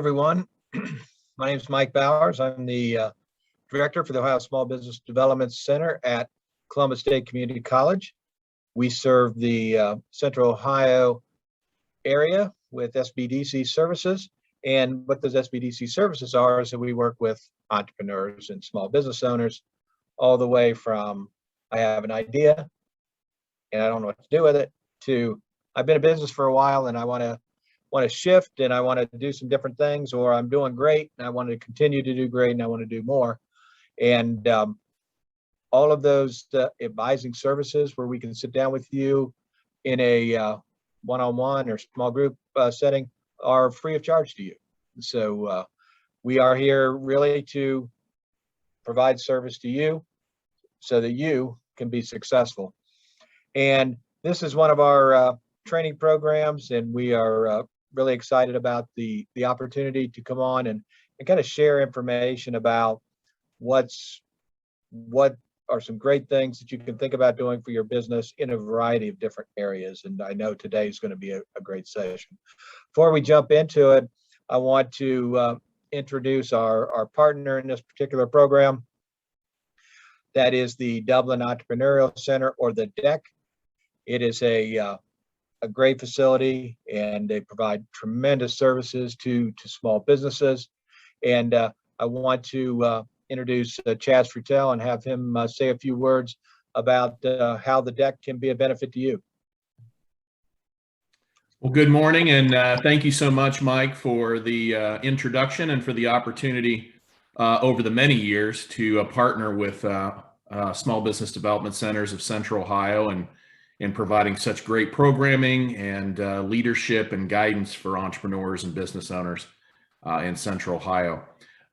everyone. My name is Mike Bowers. I'm the director for the Ohio Small Business Development Center at Columbus State Community College. We serve the Central Ohio area with SBDC services. And what those SBDC services are is that we work with entrepreneurs and small business owners all the way from I have an idea and I don't know what to do with it to I've been in business for a while and I want to shift and I want to do some different things, or I'm doing great and I want to continue to do great and I want to do more. And all of those advising services where we can sit down with you in a one-on-one or small group setting are free of charge to you. So we are here really to provide service to you so that you can be successful. And this is one of our training programs, and we are really excited about the opportunity to come on and kind of share information about what are some great things that you can think about doing for your business in a variety of different areas. And I know today is going to be a great session. Before we jump into it, I want to introduce our partner in this particular program. That is the Dublin Entrepreneurial Center, or the DEC. It is a great facility, and they provide tremendous services to small businesses. And I want to introduce Chaz Frutel and have him say a few words about how the DEC can be a benefit to you. Well, good morning, and thank you so much, Mike, for the introduction and for the opportunity over the many years to partner with Small Business Development Centers of Central Ohio and in providing such great programming and leadership and guidance for entrepreneurs and business owners in Central Ohio.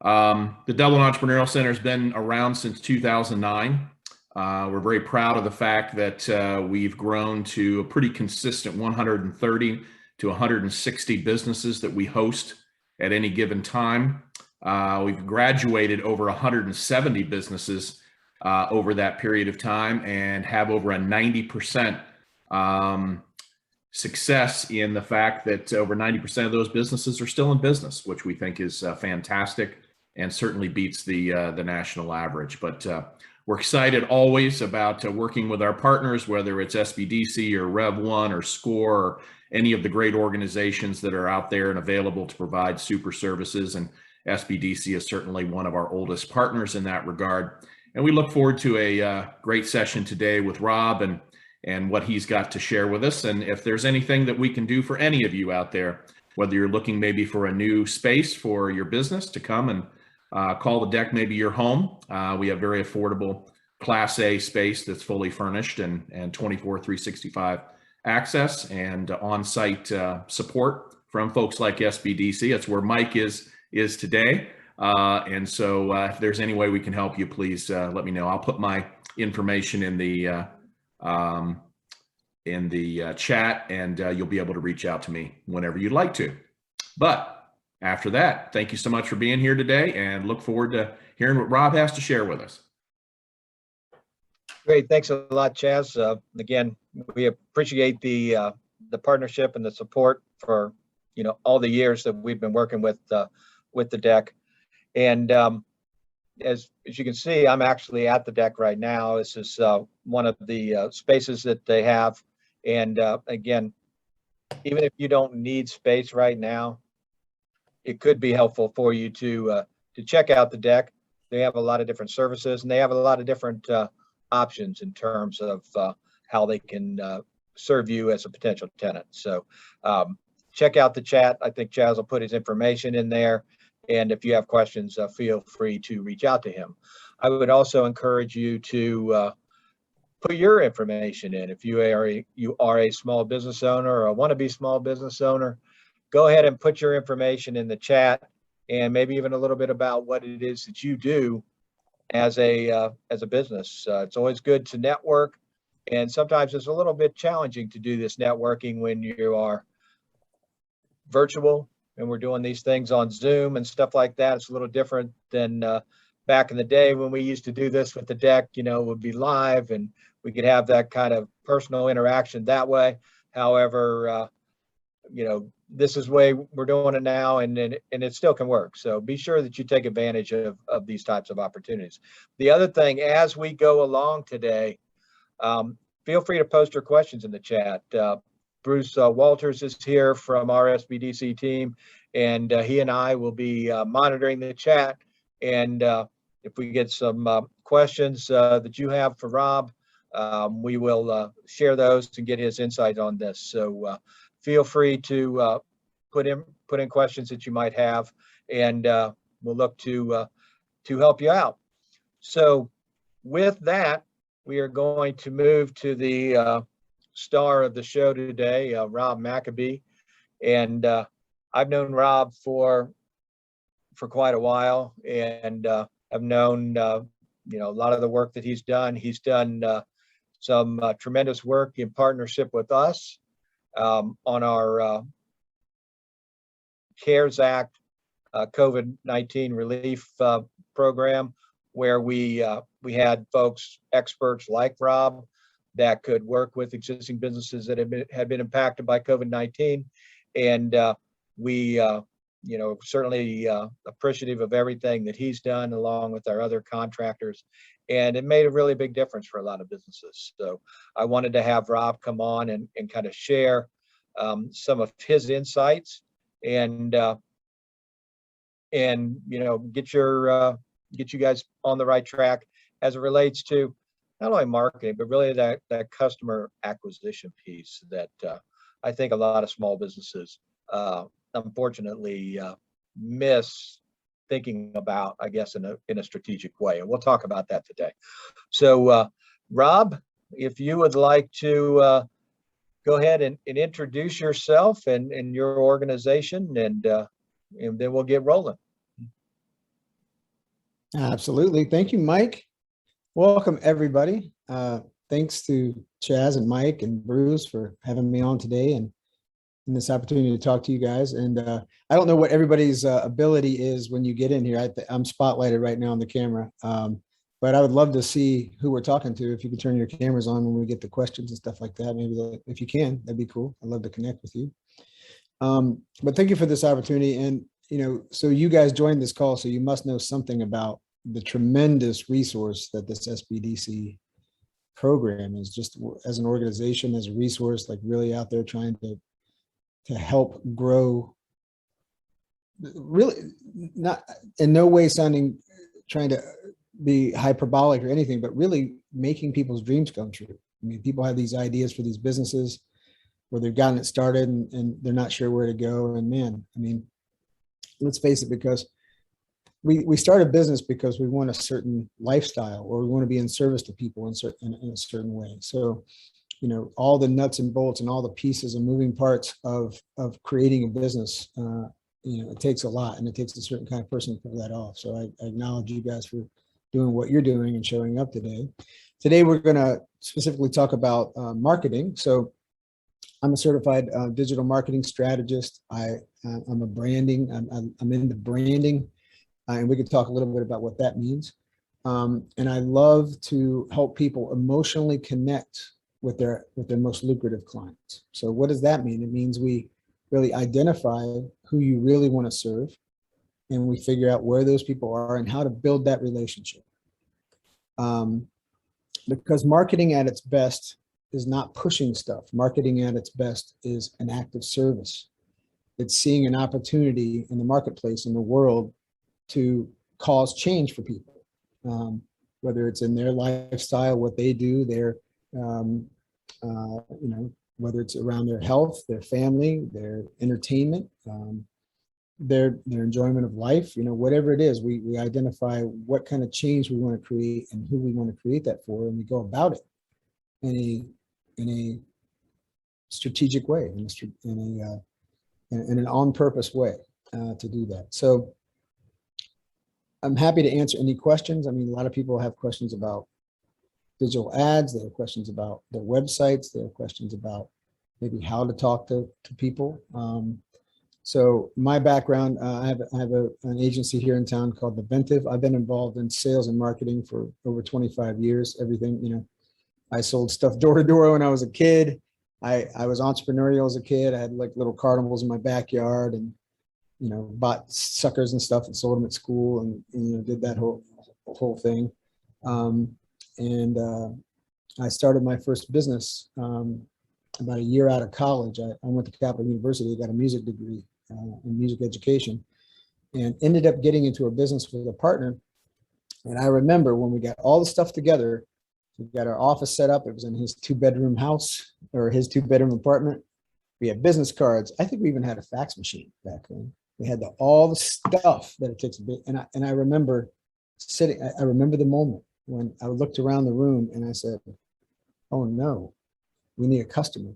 The Dublin Entrepreneurial Center has been around since 2009. We're very proud of the fact that we've grown to a pretty consistent 130 to 160 businesses that we host at any given time. We've graduated over 170 businesses over that period of time and have over a 90% success in the fact that over 90% of those businesses are still in business, which we think is fantastic and certainly beats the national average. But we're excited always about working with our partners, whether it's SBDC or Rev1 or SCORE or any of the great organizations that are out there and available to provide super services. And SBDC is certainly one of our oldest partners in that regard. And we look forward to a great session today with Rob and what he's got to share with us. And if there's anything that we can do for any of you out there, whether you're looking maybe for a new space for your business to come and call the DEC maybe your home. We have very affordable Class A space that's fully furnished and 24/365 access and on-site support from folks like SBDC. That's where Mike is today. And so if there's any way we can help you, please let me know. I'll put my information in the chat, and you'll be able to reach out to me whenever you'd like to. But after that, thank you so much for being here today, and look forward to hearing what Rob has to share with us. Great, thanks a lot, Chaz. Again, we appreciate the partnership and the support for all the years that we've been working with the DEC. And as you can see, I'm actually at the DEC right now. This is one of the spaces that they have. And again, even if you don't need space right now, it could be helpful for you to check out the DEC. They have a lot of different services, and they have a lot of different options in terms of how they can serve you as a potential tenant. So check out the chat. I think Chaz will put his information in there. And if you have questions, feel free to reach out to him. I would also encourage you to put your information in. If you are a small business owner or a wannabe small business owner, go ahead and put your information in the chat, and maybe even a little bit about what it is that you do as a business. It's always good to network, and sometimes it's a little bit challenging to do this networking when you are virtual and we're doing these things on Zoom and stuff like that. It's a little different than back in the day when we used to do this with the DEC. It would be live and we could have that kind of personal interaction that way. However, this is the way we're doing it now, and it still can work. So be sure that you take advantage of these types of opportunities. The other thing, as we go along today, feel free to post your questions in the chat. Bruce Walters is here from our SBDC team, and he and I will be monitoring the chat. And if we get some questions that you have for Rob, we will share those and get his insight on this. So feel free to put in questions that you might have, and we'll look to help you out. So with that, we are going to move to the star of the show today, Rob Maccabee. And I've known Rob for quite a while, and I've known a lot of the work that he's done. He's done some tremendous work in partnership with us on our CARES Act COVID-19 relief program, where we had folks, experts like Rob, that could work with existing businesses that had been impacted by COVID-19, and we certainly appreciative of everything that he's done, along with our other contractors, and it made a really big difference for a lot of businesses. So I wanted to have Rob come on and kind of share some of his insights, and get you guys on the right track as it relates to not only marketing, but really that customer acquisition piece that I think a lot of small businesses unfortunately miss thinking about, I guess, in a strategic way. And we'll talk about that today. So Rob, if you would like to go ahead and introduce yourself and your organization, and then we'll get rolling. Absolutely. Thank you, Mike. Welcome, everybody. Thanks to Chaz and Mike and Bruce for having me on today and this opportunity to talk to you guys. And I don't know what everybody's ability is when you get in here. I'm spotlighted right now on the camera, but I would love to see who we're talking to. If you could turn your cameras on when we get the questions and stuff like that, maybe if you can, that'd be cool. I'd love to connect with you. But thank you for this opportunity. And so you guys joined this call, so you must know something about the tremendous resource that this SBDC program is, just as an organization, as a resource, like really out there trying to help grow, really not in no way trying to be hyperbolic or anything, but really making people's dreams come true. I mean, people have these ideas for these businesses where they've gotten it started and they're not sure where to go. And man, I mean, let's face it, because we start a business because we want a certain lifestyle, or we want to be in service to people in a certain way. So, all the nuts and bolts and all the pieces and moving parts of creating a business, it takes a lot, and it takes a certain kind of person to pull that off. So I acknowledge you guys for doing what you're doing and showing up today. Today, we're going to specifically talk about marketing. So I'm a certified digital marketing strategist. I'm a branding. I'm into branding, and we could talk a little bit about what that means. And I love to help people emotionally connect with their most lucrative clients. So what does that mean? It means we really identify who you really want to serve, and we figure out where those people are and how to build that relationship. Because marketing at its best is not pushing stuff. Marketing at its best is an act of service. It's seeing an opportunity in the marketplace, in the world, to cause change for people, whether it's in their lifestyle, what they do, whether it's around their health, their family, their entertainment, their enjoyment of life, whatever it is, we identify what kind of change we want to create and who we want to create that for, and we go about it in a strategic way, in an on-purpose way to do that. So I'm happy to answer any questions. I mean, a lot of people have questions about digital ads. They have questions about their websites. They have questions about maybe how to talk to people. So my background, I have an agency here in town called Naventive. I've been involved in sales and marketing for over 25 years. Everything, I sold stuff door to door when I was a kid. I was entrepreneurial as a kid. I had like little carnivals in my backyard, and bought suckers and stuff and sold them at school, and did that whole thing. And I started my first business about a year out of college. I went to Capital University, got a music degree in music education, and ended up getting into a business with a partner. And I remember when we got all the stuff together, we got our office set up. It was in his 2-bedroom house, or his 2-bedroom apartment. We had business cards. I think we even had a fax machine back then. We had all the stuff that it takes to be. And I remember sitting, I remember the moment when I looked around the room and I said, oh no, we need a customer.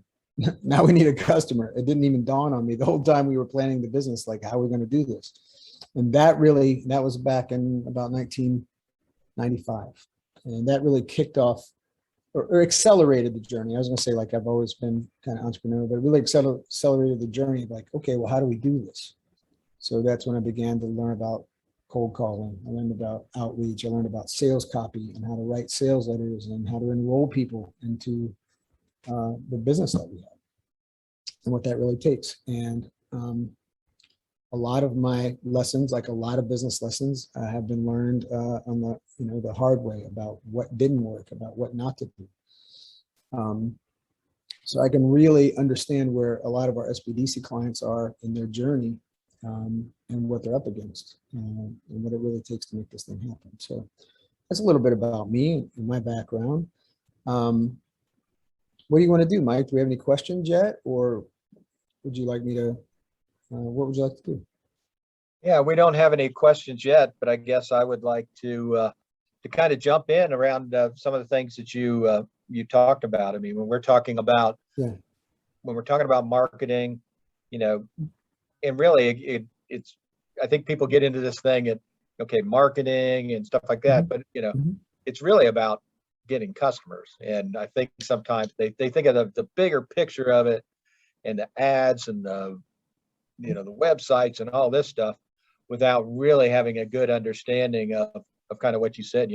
Now we need a customer. It didn't even dawn on me the whole time we were planning the business, like, how are we going to do this? And that was back in about 1995. And that really kicked off or accelerated the journey. I was going to say, like, I've always been kind of entrepreneurial, but it really accelerated the journey of like, okay, well, how do we do this? So that's when I began to learn about cold calling. I learned about outreach. I learned about sales copy and how to write sales letters and how to enroll people into the business that we have and what that really takes. And a lot of my lessons, like a lot of business lessons, have been learned on the hard way about what didn't work, about what not to do. So I can really understand where a lot of our SBDC clients are in their journey, and what they're up against, and what it really takes to make this thing happen. So that's a little bit about me and my background. What do you want to do, Mike? Do we have any questions yet, or would you like me to? What would you like to do? Yeah, we don't have any questions yet, but I guess I would like to kind of jump in around some of the things that you talked about. I mean, when we're talking about marketing, and really it's, I think people get into this thing at, okay, marketing and stuff like that, but it's really about getting customers. And I think sometimes they think of the bigger picture of it, and the ads and the websites and all this stuff, without really having a good understanding of kind of what you said,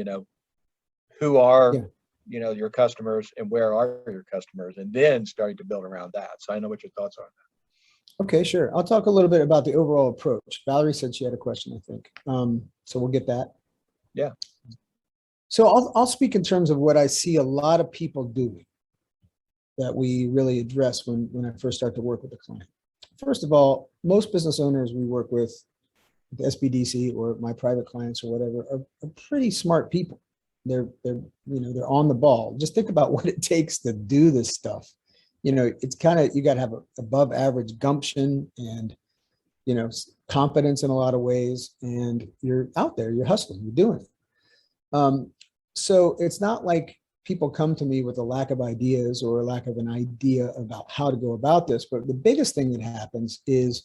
who are your customers and where are your customers, and then starting to build around that. So I know what your thoughts are on that. Okay, sure. I'll talk a little bit about the overall approach. Valerie said she had a question, I think. So we'll get that. Yeah. So I'll speak in terms of what I see a lot of people doing that we really address when I first start to work with a client. First of all, most business owners we work with, the SBDC or my private clients or whatever, are pretty smart people. They're on the ball. Just think about what it takes to do this stuff. It's kind of, you got to have above average gumption and, confidence in a lot of ways. And you're out there, you're hustling, you're doing it. So it's not like people come to me with a lack of ideas or a lack of an idea about how to go about this. But the biggest thing that happens is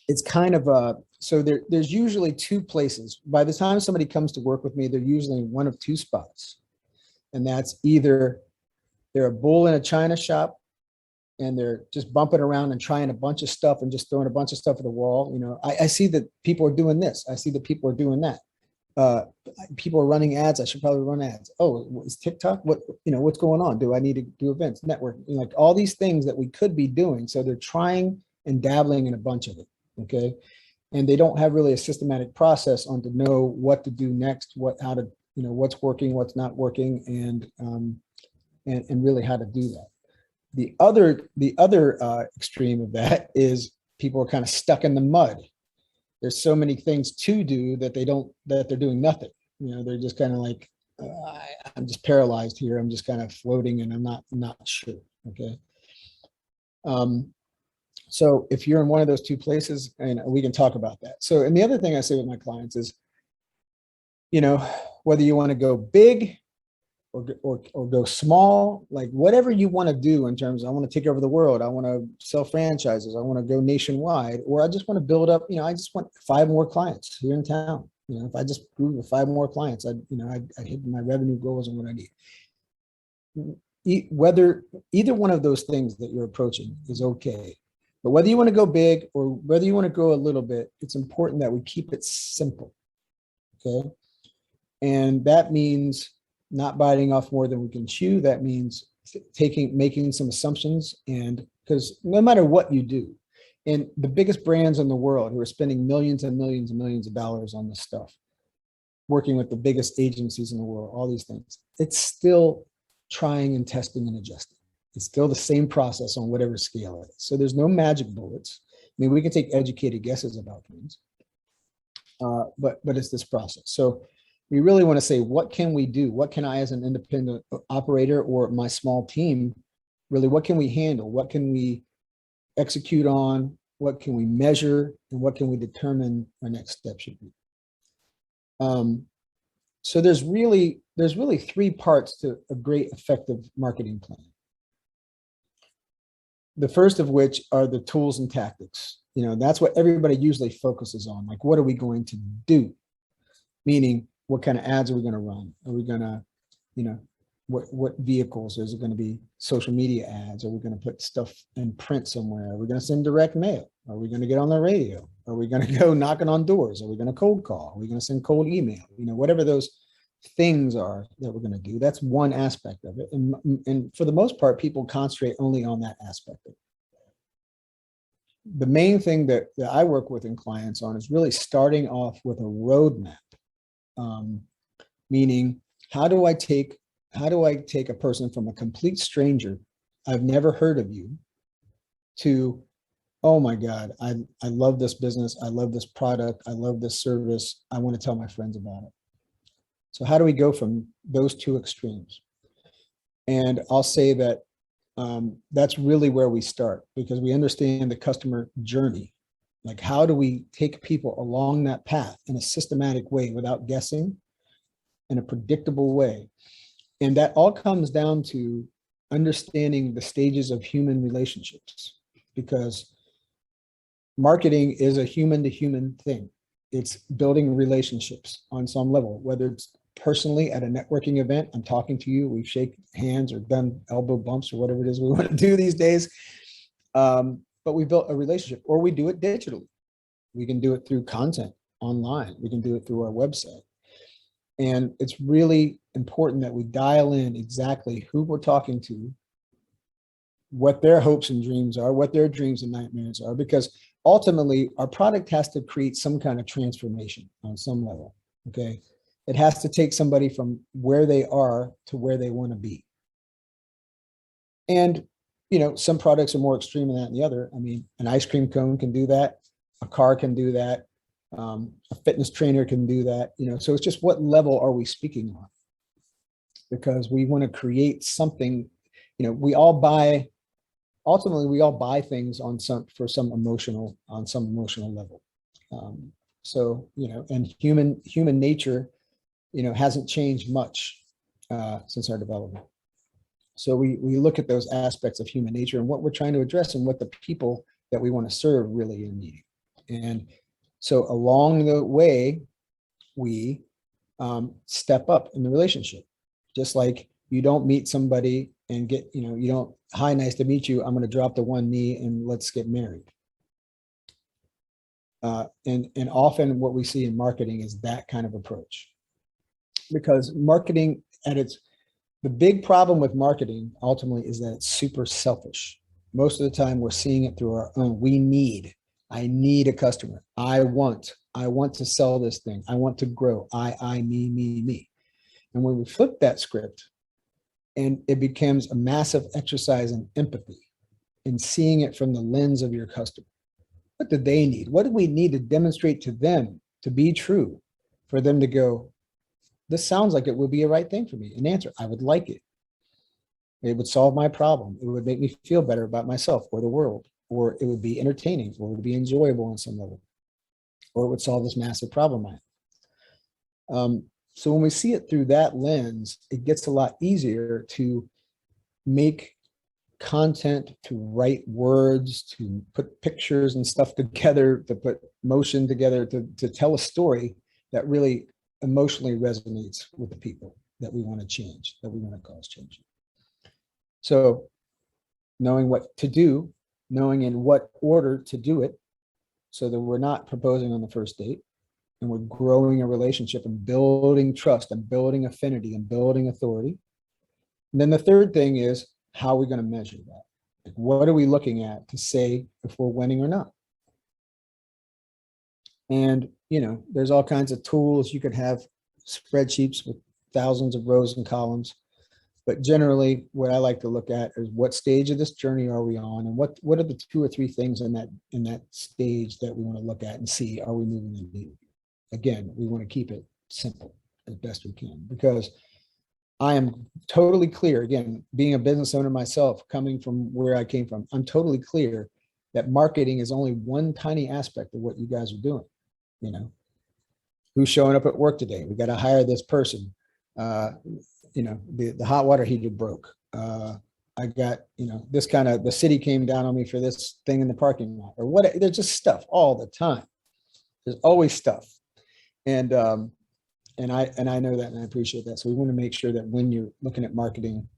it's kind of so there's usually two places. By the time somebody comes to work with me, they're usually in one of two spots. And that's either they're a bull in a china shop and they're just bumping around and trying a bunch of stuff and just throwing a bunch of stuff at the wall. I see that people are doing this. I see that people are doing that. People are running ads. I should probably run ads. Oh, is TikTok? What's going on? Do I need to do events, network? Like all these things that we could be doing. So they're trying and dabbling in a bunch of it. Okay. And they don't have really a systematic process on to know what to do next, how to, what's working, what's not working, and really how to do that. The other extreme of that is people are kind of stuck in the mud. There's so many things to do that they're doing nothing. They're just kind of like, I'm just paralyzed here. I'm just kind of floating and I'm not sure. Okay. So if you're in one of those two places, and we can talk about that. So, and the other thing I say with my clients is, whether you want to go big or go small, like whatever you want to do in terms of, I want to take over the world, I want to sell franchises, I want to go nationwide, or I just want to build up, I just want 5 more clients here in town. If I just grew with 5 more clients, I'd hit my revenue goals and what I need. Whether either one of those things that you're approaching is okay. But whether you want to go big or whether you want to grow a little bit, it's important that we keep it simple. Okay. And that means not biting off more than we can chew. That means making some assumptions, and because no matter what you do, and the biggest brands in the world who are spending millions and millions and millions of dollars on this stuff, working with the biggest agencies in the world, all these things, it's still trying and testing and adjusting. It's still the same process on whatever scale it is. So there's no magic bullets. I mean, we can take educated guesses about things, but it's this process. So we really want to say, what can we do? What can I, as an independent operator or my small team, really, what can we handle? What can we execute on? What can we measure? And what can we determine our next step should be? So there's really 3 parts to a great effective marketing plan. The first of which are the tools and tactics. That's what everybody usually focuses on. Like, what are we going to do? Meaning, what kind of ads are we going to run? Are we going to, what vehicles? Is it going to be social media ads? Are we going to put stuff in print somewhere? Are we going to send direct mail? Are we going to get on the radio? Are we going to go knocking on doors? Are we going to cold call? Are we going to send cold email? Whatever those things are that we're going to do, that's one aspect of it. And for the most part, people concentrate only on that aspect of it. The main thing that I work with in clients on is really starting off with a roadmap. Meaning, how do I take a person from a complete stranger, I've never heard of you, to, oh my God, I love this business, I love this product, I love this service, I want to tell my friends about it. So how do we go from those 2 extremes? And I'll say that that's really where we start, because we understand the customer journey. Like, how do we take people along that path in a systematic way without guessing, in a predictable way? And that all comes down to understanding the stages of human relationships, because marketing is a human to human thing. It's building relationships on some level, whether it's personally at a networking event, I'm talking to you, we've shaken hands or done elbow bumps or whatever it is we want to do these days. But we built a relationship, or we do it digitally. We can do it through content online. We can do it through our website. And it's really important that we dial in exactly who we're talking to, what their hopes and dreams are, what their dreams and nightmares are, because ultimately our product has to create some kind of transformation on some level, okay? It has to take somebody from where they are to where they want to be. And, some products are more extreme than that than the other. I mean, an ice cream cone can do that. A car can do that. A fitness trainer can do that. So it's just, what level are we speaking on? Because we want to create something, ultimately we all buy things on some emotional level. And human nature, hasn't changed much since our development. So we look at those aspects of human nature and what we're trying to address and what the people that we want to serve really are needing. And so along the way, we step up in the relationship. Just like you don't meet somebody and get, you don't, hi, nice to meet you, I'm going to drop to one knee and let's get married. And often what we see in marketing is that kind of approach. Because marketing the big problem with marketing ultimately is that it's super selfish. Most of the time we're seeing it through our own, I need a customer. I want to sell this thing. I want to grow. I, me. And when we flip that script, and it becomes a massive exercise in empathy, in seeing it from the lens of your customer. What do they need? What do we need to demonstrate to them to be true for them to go, this sounds like it would be a right thing for me? An answer, I would like it. It would solve my problem. It would make me feel better about myself or the world, or it would be entertaining, or it would be enjoyable on some level, or it would solve this massive problem I have. So when we see it through that lens, it gets a lot easier to make content, to write words, to put pictures and stuff together, to put motion together, to tell a story that really emotionally resonates with the people that we want to change, that we want to cause change. So knowing what to do, knowing in what order to do it, so that we're not proposing on the first date, and we're growing a relationship and building trust and building affinity and building authority. And then the third thing is how are we going to measure that? Like, what are we looking at to say if we're winning or not? And, there's all kinds of tools. You could have spreadsheets with thousands of rows and columns. But generally, what I like to look at is what stage of this journey are we on, and what are the 2 or 3 things in that stage that we want to look at and see, are we moving the needle? Again, we want to keep it simple as best we can, because I am totally clear, again, being a business owner myself, coming from where I came from, I'm totally clear that marketing is only one tiny aspect of what you guys are doing. Who's showing up at work today? We got to hire this person. The hot water heater broke. I got, the city came down on me for this thing in the parking lot, or what. There's just stuff all the time. There's always stuff. And I know that, and I appreciate that. So we want to make sure that when you're looking at marketing,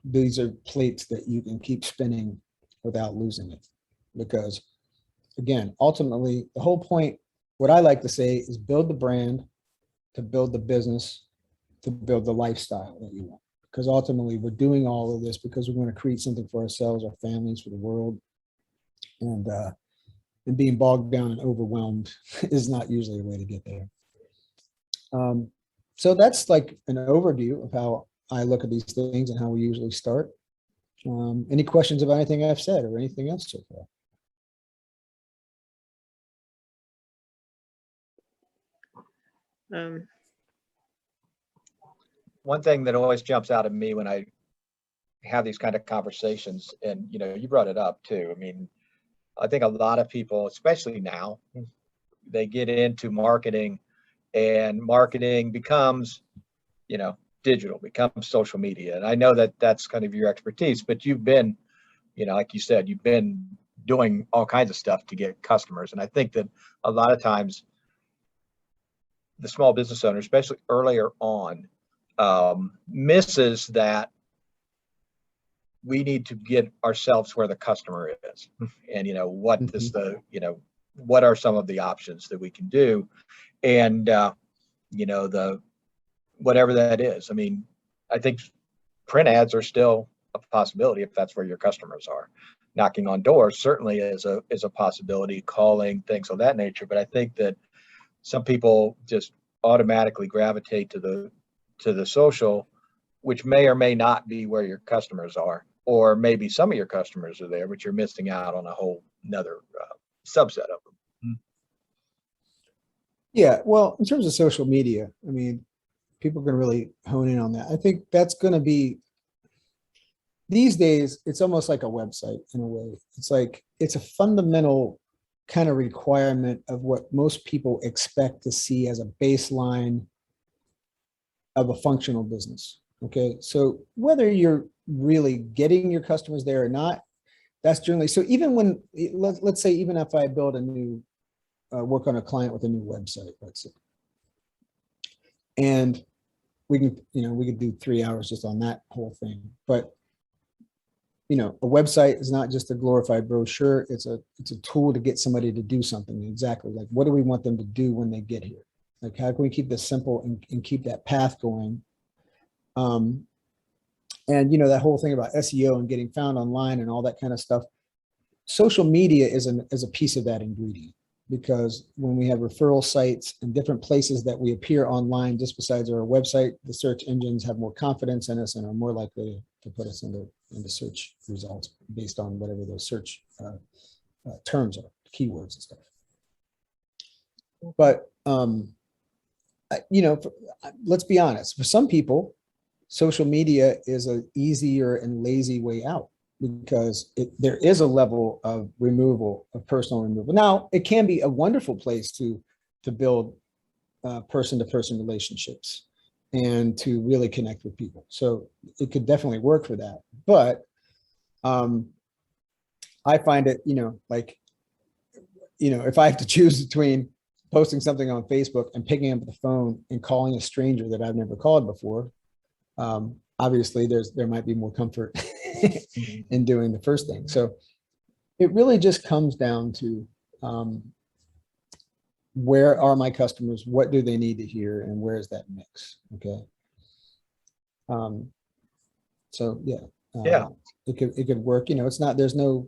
these are plates that you can keep spinning without losing it. Because again, ultimately, the whole point, what I like to say is build the brand to build the business, to build the lifestyle that you want. Because ultimately we're doing all of this because we want to create something for ourselves, our families, for the world. And being bogged down and overwhelmed is not usually a way to get there. So that's like an overview of how I look at these things and how we usually start. Any questions about anything I've said or anything else so far? One thing that always jumps out at me when I have these kind of conversations, and you brought it up too. I mean, I think a lot of people, especially now, they get into marketing, and marketing becomes, digital, becomes social media. And I know that that's kind of your expertise, but you've been, like you said, you've been doing all kinds of stuff to get customers. And I think that a lot of times the small business owner, especially earlier on, misses that we need to get ourselves where the customer is. And, what is what are some of the options that we can do? And, whatever that is. I mean, I think print ads are still a possibility if that's where your customers are. Knocking on doors certainly is a possibility, calling, things of that nature. But I think that some people just automatically gravitate to the social, which may or may not be where your customers are, or maybe some of your customers are there, but you're missing out on a whole another subset of them. Yeah, well, in terms of social media, I mean, people can really hone in on that. I think that's going to be, these days, it's almost like a website in a way. It's like, it's a fundamental kind of requirement of what most people expect to see as a baseline of a functional business. Okay, so whether you're really getting your customers there or not, that's generally, so even when, let's say, even if I build a new, work on a client with a new website, let's say, and we can, we could do 3 hours just on that whole thing. But, a website is not just a glorified brochure. It's a tool to get somebody to do something. Exactly. Like, what do we want them to do when they get here? Like, how can we keep this simple and keep that path going? And, that whole thing about SEO and getting found online and all that kind of stuff. Social media is a piece of that ingredient, because when we have referral sites and different places that we appear online, just besides our website, the search engines have more confidence in us and are more likely to put us into search results based on whatever those search terms are, keywords and stuff. But, let's be honest, for some people, social media is an easier and lazy way out, because there is a level of personal removal. Now, it can be a wonderful place to build person-to-person relationships and to really connect with people. So it could definitely work for that. But I find it, if I have to choose between posting something on Facebook and picking up the phone and calling a stranger that I've never called before, obviously there might be more comfort in doing the first thing. So it really just comes down to where are my customers, what do they need to hear, and where is that mix? Okay. So yeah, Yeah. it could work. You know, it's not, there's no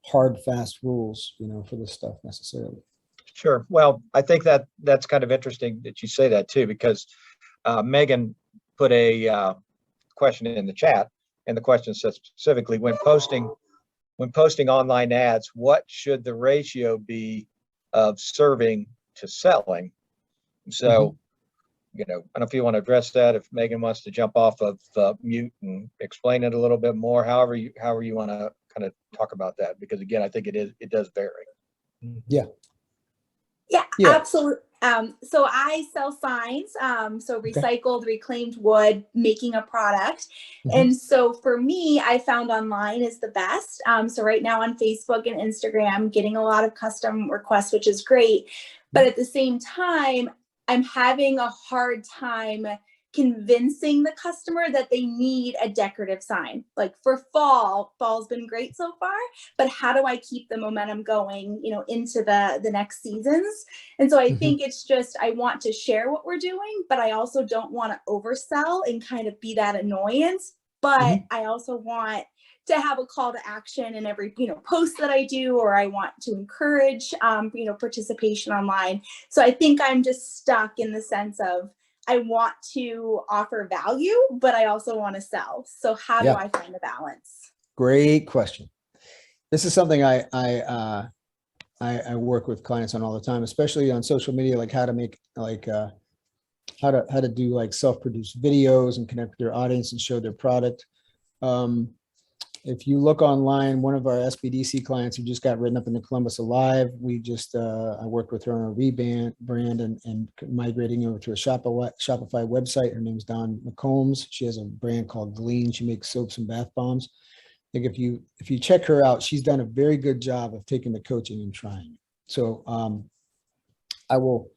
hard, fast rules, you know, for this stuff necessarily. Sure. Well, I think that that's kind of interesting that you say that too, because Megan put a question in the chat, and the question says specifically, when posting online ads, what should the ratio be of serving to selling? So, you know, I don't know if you want to address that, if Megan wants to jump off of mute and explain it a little bit more, however you want to kind of talk about that, because again, I think it does vary. Yeah. Yeah, absolutely. So I sell signs, so recycled, reclaimed wood, making a product. And so for me, I found online is the best. So right now on Facebook and Instagram, getting a lot of custom requests, which is great. But at the same time, I'm having a hard time convincing the customer that they need a decorative sign. Like for fall's been great so far, but how do I keep the momentum going, you know, into the next seasons? And so I think it's just, I want to share what we're doing, but I also don't want to oversell and kind of be that annoyance. But I also want to have a call to action in every, you know, post that I do, or I want to encourage, you know, participation online. So I think I'm just stuck in the sense of, I want to offer value, but I also want to sell. So how do I find the balance? Great question. This is something I work with clients on all the time, especially on social media, like how to make like how to do like self-produced videos and connect with their audience and show their product. If you look online, one of our SBDC clients who just got written up in the Columbus Alive, we just, I worked with her on a brand and migrating over to a Shopify website. Her name's Dawn McCombs. She has a brand called Glean. She makes soaps and bath bombs. I think if you check her out, she's done a very good job of taking the coaching and trying. So I will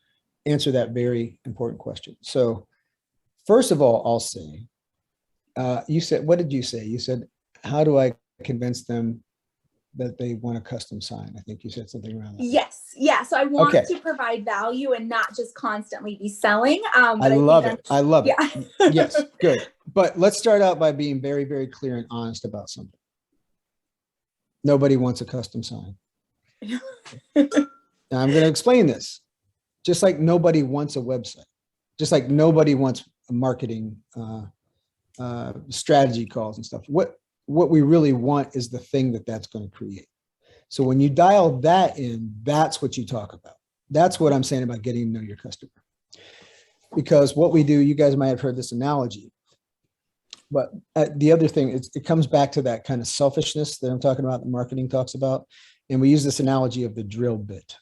answer that very important question. So first of all, I'll say, you said, what did you say? You said, how do I convince them that they want a custom sign? I think you said something around that. Yes. Yeah. So I want to provide value and not just constantly be selling. I love it. I love it. Yes. Good. But let's start out by being very, very clear and honest about something. Nobody wants a custom sign. Now I'm going to explain this. Just like nobody wants a website, just like nobody wants a marketing strategy calls and stuff. What we really want is the thing that's going to create. So when you dial that in, that's what you talk about. That's what I'm saying about getting to know your customer. Because what we do, you guys might have heard this analogy, but the other thing is it comes back to that kind of selfishness that I'm talking about, the marketing talks about. And we use this analogy of the drill bit.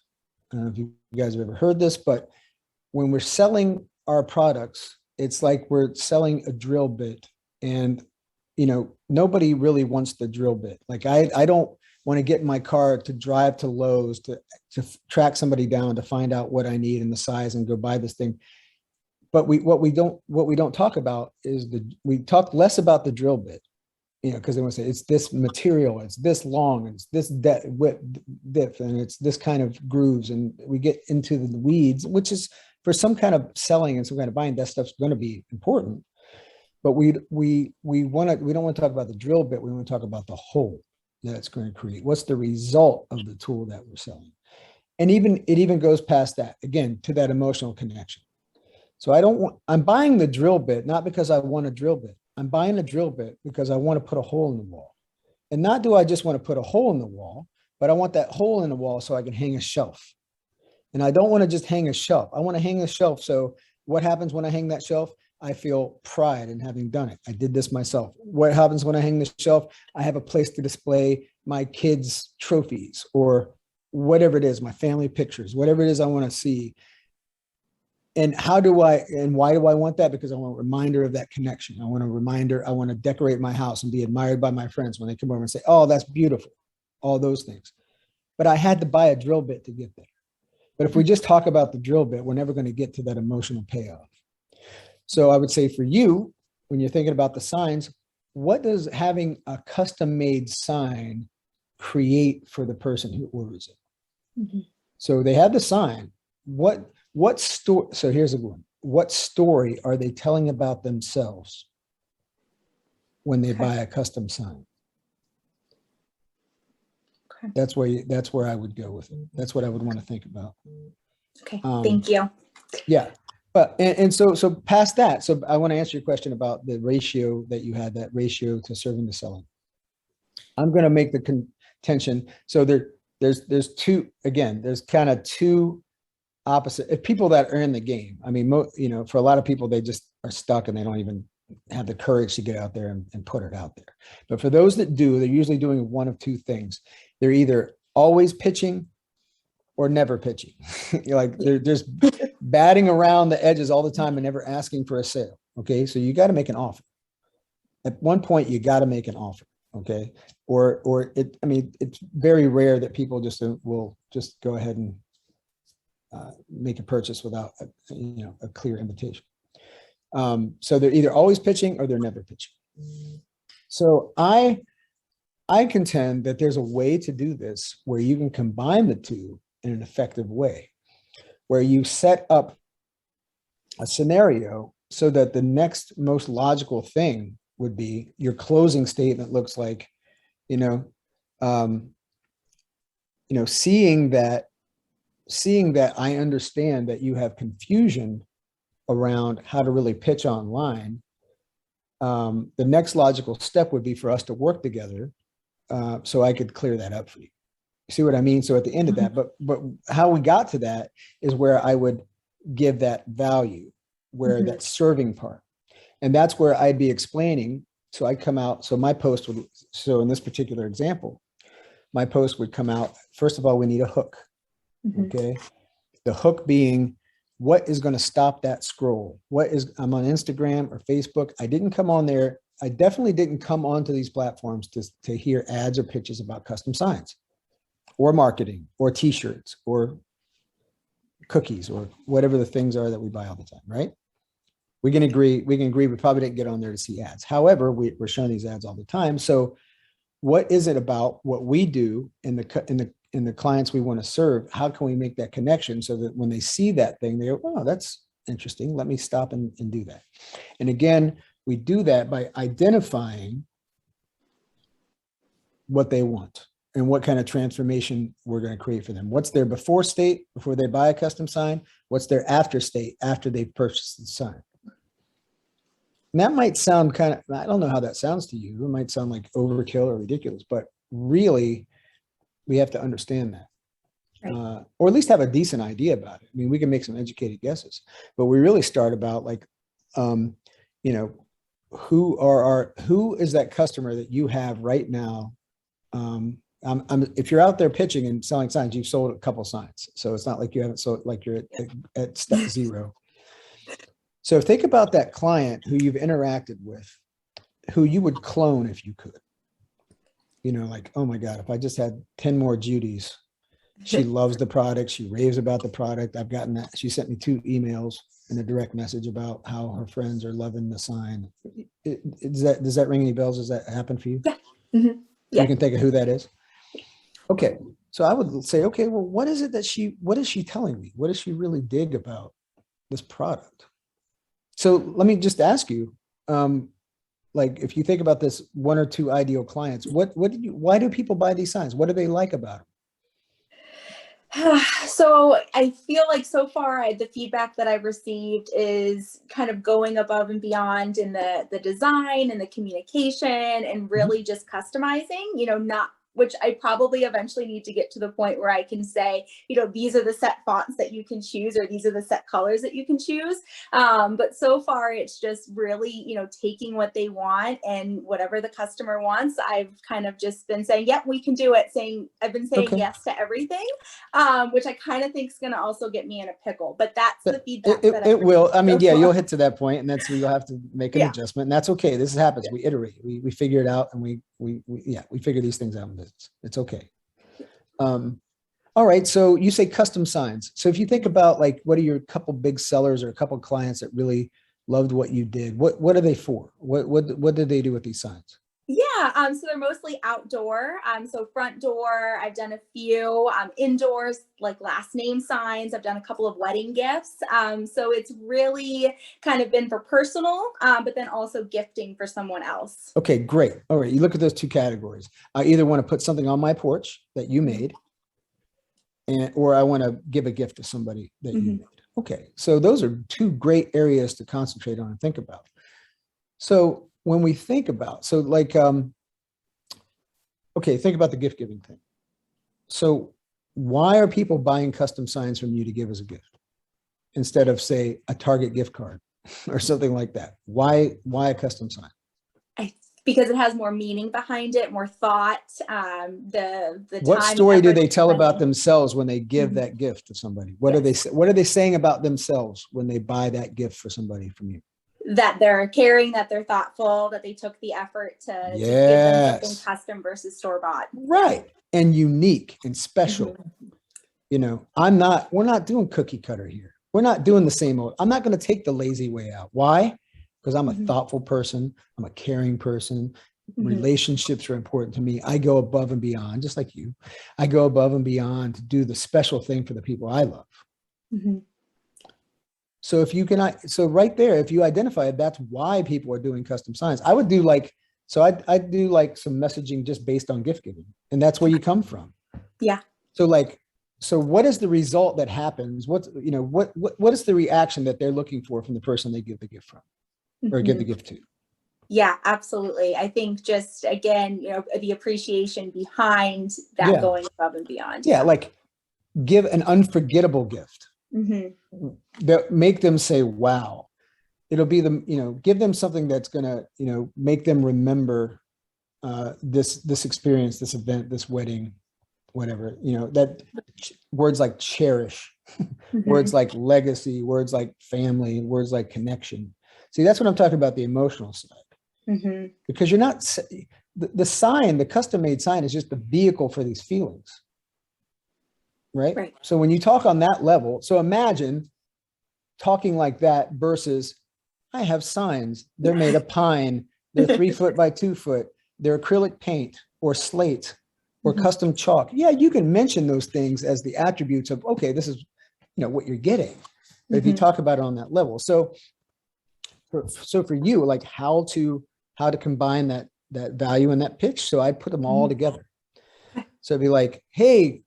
I don't know if you guys have ever heard this, but when we're selling our products, it's like we're selling a drill bit, and you know, nobody really wants the drill bit. Like I don't want to get in my car to drive to Lowe's to track somebody down to find out what I need and the size and go buy this thing. But what we don't talk about is we talk less about the drill bit, you know, because they want to say it's this material, it's this long, it's this depth, and it's this kind of grooves, and we get into the weeds, which is for some kind of selling and some kind of buying, that stuff's going to be important. But we don't want to talk about the drill bit. We want to talk about the hole that it's going to create. What's the result of the tool that we're selling? And it even goes past that, again, to that emotional connection. So I'm buying the drill bit, not because I want a drill bit. I'm buying a drill bit because I want to put a hole in the wall. And not do I just want to put a hole in the wall, but I want that hole in the wall so I can hang a shelf. And I don't want to just hang a shelf. I want to hang a shelf. So what happens when I hang that shelf? I feel pride in having done it. I did this myself. What happens when I hang the shelf? I have a place to display my kids' trophies or whatever it is, my family pictures, whatever it is I want to see. And why do I want that? Because I want a reminder of that connection. I want to decorate my house and be admired by my friends when they come over and say, oh, that's beautiful, all those things. But I had to buy a drill bit to get there. But if we just talk about the drill bit, we're never going to get to that emotional payoff. So I would say for you, when you're thinking about the signs, what does having a custom made sign create for the person who orders it? So they have the sign. What store? So here's a good one. what story are they telling about themselves when they buy a custom sign? Okay. That's where I would go with it. That's what I would want to think about. Okay, thank you. Yeah. But, and so past that, so I want to answer your question about the ratio that you had, that ratio to serving to selling. I'm going to make the contention. So there's two, again, there's kind of two opposite, if people that are in the game. I mean, you know, for a lot of people, they just are stuck and they don't even have the courage to get out there and put it out there. But for those that do, they're usually doing one of two things. They're either always pitching or never pitching. You're like, they're just batting around the edges all the time and never asking for a sale. Okay. So you got to make an offer. At one point, you got to make an offer. Okay. Or I mean, it's very rare that people just will just go ahead and make a purchase without a clear invitation. So they're either always pitching or they're never pitching. So I contend that there's a way to do this where you can combine the two in an effective way, where you set up a scenario so that the next most logical thing would be your closing statement looks like, seeing that I understand that you have confusion around how to really pitch online. The next logical step would be for us to work together so I could clear that up for you. See what I mean? So at the end of that, but how we got to that is where I would give that value, where that serving part. And that's where I'd be explaining. So I come out, so my post would, so in this particular example, my post would come out, first of all, we need a hook. Okay. The hook being, what is going to stop that scroll? I'm on Instagram or Facebook. I didn't come on there. I definitely didn't come onto these platforms to hear ads or pitches about custom signs or marketing or t-shirts or cookies or whatever the things are that we buy all the time, right? We can agree we probably didn't get on there to see ads. However, we're showing these ads all the time. So what is it about what we do in the clients we want to serve? How can we make that connection so that when they see that thing, they go, oh, that's interesting. Let me stop and do that. And again, we do that by identifying what they want and what kind of transformation we're going to create for them. What's their before state before they buy a custom sign? What's their after state after they've purchased the sign? And that might sound kind of, I don't know how that sounds to you. It might sound like overkill or ridiculous, but really we have to understand that. Right. Or at least have a decent idea about it. I mean, we can make some educated guesses, but we really start about like, who is that customer that you have right now? If you're out there pitching and selling signs, you've sold a couple signs. So it's not like you haven't sold, like you're at step zero. So think about that client who you've interacted with, who you would clone if you could. Like, oh my God, if I just had 10 more Judys, she loves the product. She raves about the product. I've gotten that. She sent me 2 emails and a direct message about how her friends are loving the sign. Does that ring any bells? Does that happen for you? Yeah. Yeah. You can think of who that is. Okay. So I would say, okay, well, what is she telling me? What does she really dig about this product? So let me just ask you, like, if you think about this 1 or 2 ideal clients, why do people buy these signs? What do they like about them? So I feel like so far the feedback that I've received is kind of going above and beyond in the design and the communication and really just customizing, which I probably eventually need to get to the point where I can say, these are the set fonts that you can choose, or these are the set colors that you can choose. But so far it's just really, taking what they want and whatever the customer wants. I've kind of just been saying, yep, we can do it. I've been saying yes to everything, which I kind of think is going to also get me in a pickle, but that's the feedback it will. I mean, yeah, you'll hit to that point and that's where you'll have to make an adjustment, and that's okay. This happens. We iterate, we figure it out, and we figure these things out in business. It's okay. All right. So you say custom signs. So if you think about like, what are your couple big sellers or a couple clients that really loved what you did? What are they for? What did they do with these signs? Yeah, so they're mostly outdoor. So front door, I've done a few. Indoors, like last name signs. I've done a couple of wedding gifts. So it's really kind of been for personal, but then also gifting for someone else. Okay, great. All right, you look at those two categories. I either want to put something on my porch that you made, or I want to give a gift to somebody that you made. Okay, so those are two great areas to concentrate on and think about. So when we think about, so like, okay, think about the gift giving thing. So why are people buying custom signs from you to give as a gift instead of, say, a Target gift card or something like that? Why a custom sign? Because it has more meaning behind it, more thought. What story do they tell about themselves when they give that gift to somebody? What are they saying about themselves when they buy that gift for somebody from you? That they're caring, that they're thoughtful, that they took the effort to give them something custom versus store-bought. Right. And unique and special. You know, we're not doing cookie cutter here. We're not doing the same old. I'm not going to take the lazy way out. Why? Because I'm a thoughtful person. I'm a caring person. Relationships are important to me. I go above and beyond, just like you. I go above and beyond to do the special thing for the people I love. So if you can, so right there, if you identify it, that's why people are doing custom signs. I would do like, so I do like some messaging just based on gift giving, and that's where you come from. Yeah. So like, so what is the result that happens? What is the reaction that they're looking for from the person they give the gift from or give the gift to? Yeah, absolutely. I think just, again, you know, the appreciation behind that going above and beyond. Yeah. Like give an unforgettable gift. That make them say, wow. It'll be give them something that's going to, make them remember this experience, this event, this wedding, whatever, that words like cherish, words like legacy, words like family, words like connection. See, that's what I'm talking about, the emotional side. Because you're not, the sign, the custom made sign is just the vehicle for these feelings. Right. So when you talk on that level, so imagine talking like that versus I have signs. They're made of pine. They're 3 foot by 2 foot. They're acrylic paint or slate or custom chalk. Yeah, you can mention those things as the attributes of, okay, this is, what you're getting. But if you talk about it on that level. So for you, like how to combine that value and that pitch. So I put them all together. So it'd be like, hey,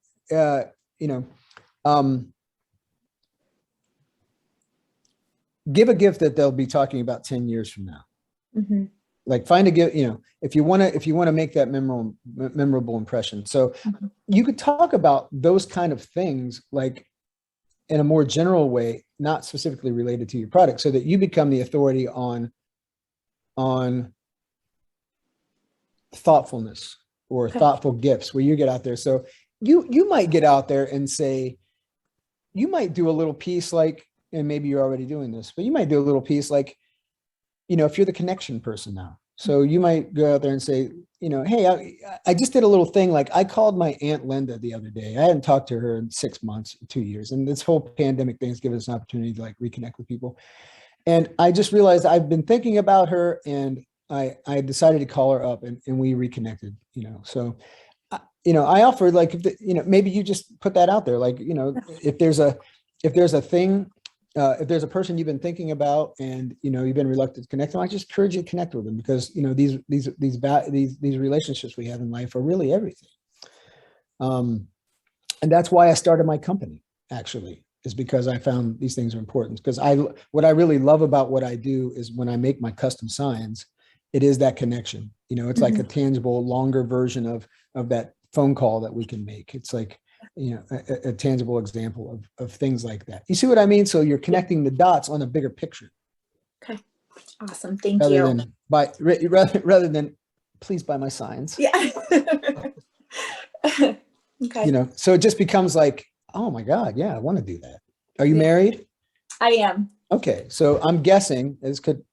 give a gift that they'll be talking about 10 years from now. Like find a gift, if you want to make that memorable impression. So you could talk about those kind of things like in a more general way, not specifically related to your product, so that you become the authority on thoughtfulness or thoughtful gifts, where you get out there. So you might get out there and say, you might do a little piece like, and maybe you're already doing this, but you might do a little piece like, if you're the connection person now. So you might go out there and say, hey, I just did a little thing. Like I called my Aunt Linda the other day. I hadn't talked to her in 6 months, 2 years. And this whole pandemic thing has given us an opportunity to like reconnect with people. And I just realized I've been thinking about her, and I decided to call her up, and we reconnected, so I offered like, maybe you just put that out there. Like, if there's a thing, if there's a person you've been thinking about and, you've been reluctant to connect them, I just encourage you to connect with them, because, these relationships we have in life are really everything. And that's why I started my company, actually, is because I found these things are important. Because what I really love about what I do is when I make my custom signs, it is that connection. It's like a tangible, longer version of that phone call that we can make. It's like, a tangible example of things like that. You see what I mean? So you're connecting the dots on a bigger picture. Okay. Awesome. Thank you. Rather than please buy my signs. Yeah. Okay. So it just becomes like, oh my God, yeah, I want to do that. Are you married? I am. Okay. So I'm guessing this could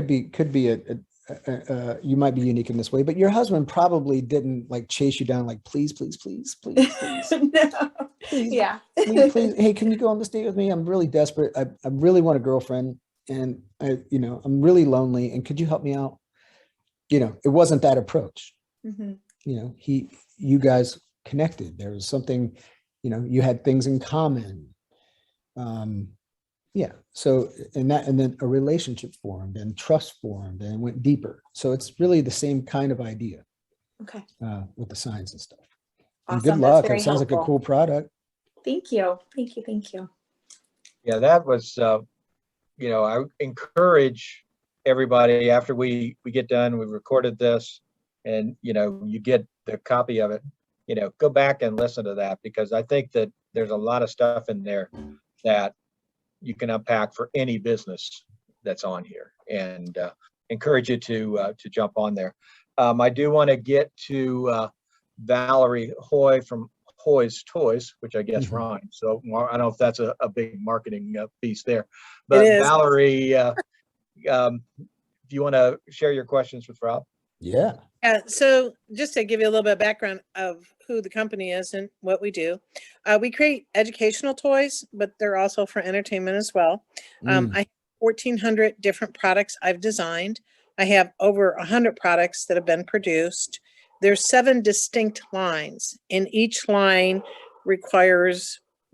be you might be unique in this way, but your husband probably didn't like chase you down like, please, please, please, please, please. No. Please, yeah. please, hey, can you go on this date with me? I'm really desperate. I really want a girlfriend, and I'm really lonely. And could you help me out? it wasn't that approach. Mm-hmm. You guys connected. There was something, you had things in common. Yeah. So, and then a relationship formed and trust formed and went deeper. So it's really the same kind of idea. Okay. With the signs and stuff. Awesome. And good luck. It sounds like a cool product. Thank you. Thank you. Thank you. Yeah, that was, I encourage everybody after we get done, we recorded this and, you get the copy of it, go back and listen to that, because I think that there's a lot of stuff in there that you can unpack for any business that's on here, and encourage you to jump on there. I do want to get to Valerie Hoy from Hoy's Toys, which I guess rhymes. So I don't know if that's a big marketing piece there. But Valerie, do you want to share your questions with Rob? Yeah. So just to give you a little bit of background of who the company is and what we do, we create educational toys, but they're also for entertainment as well. I have 1,400 different products I've designed. I have over 100 products that have been produced. There's 7 distinct lines, and each line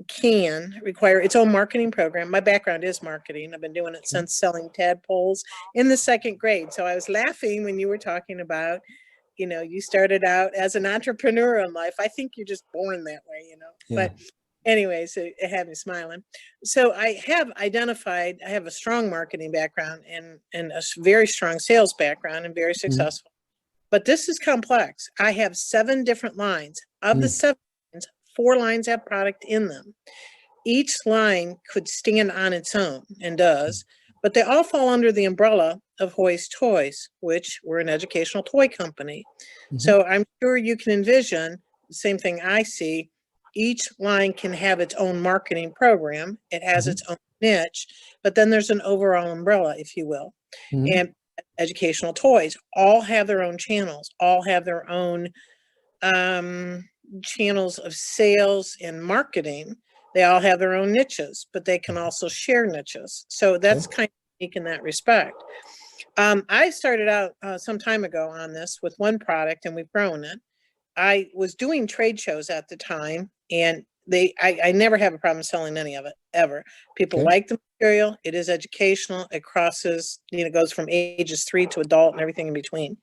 can require its own marketing program. My background is marketing. I've been doing it since selling tadpoles in the 2nd grade. So I was laughing when you were talking about, you started out as an entrepreneur in life. I think you're just born that way, Yeah. But anyways, it had me smiling. So I have a strong marketing background and a very strong sales background and very successful. But this is complex. I have 7 different lines. Of the 7 lines, 4 lines have product in them. Each line could stand on its own and does, but they all fall under the umbrella of Hoy's Toys, which we're an educational toy company. So I'm sure you can envision the same thing I see. Each line can have its own marketing program. It has its own niche, but then there's an overall umbrella, if you will. And educational toys all have their own channels, all have their own channels of sales and marketing. They all have their own niches, but they can also share niches. So that's kind of unique in that respect. I started out some time ago on this with one product, and we've grown it. I was doing trade shows at the time, and I never have a problem selling any of it, ever. People like the material. It is educational. It crosses, goes from ages 3 to adult and everything in between.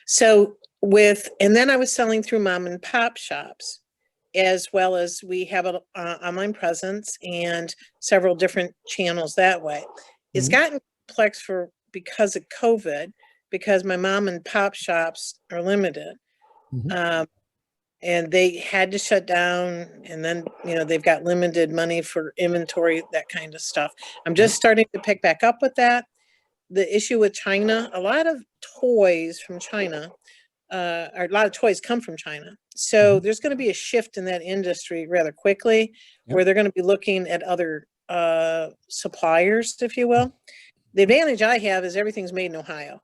So and then I was selling through mom and pop shops, as well as we have an online presence and several different channels that way. It's gotten complex because of COVID, because my mom and pop shops are limited. And they had to shut down, and then, they've got limited money for inventory, that kind of stuff. I'm just starting to pick back up with that. The issue with China, a lot of toys from China, or a lot of toys come from China. So there's going to be a shift in that industry rather quickly, where they're going to be looking at other suppliers, if you will. The advantage I have is everything's made in Ohio,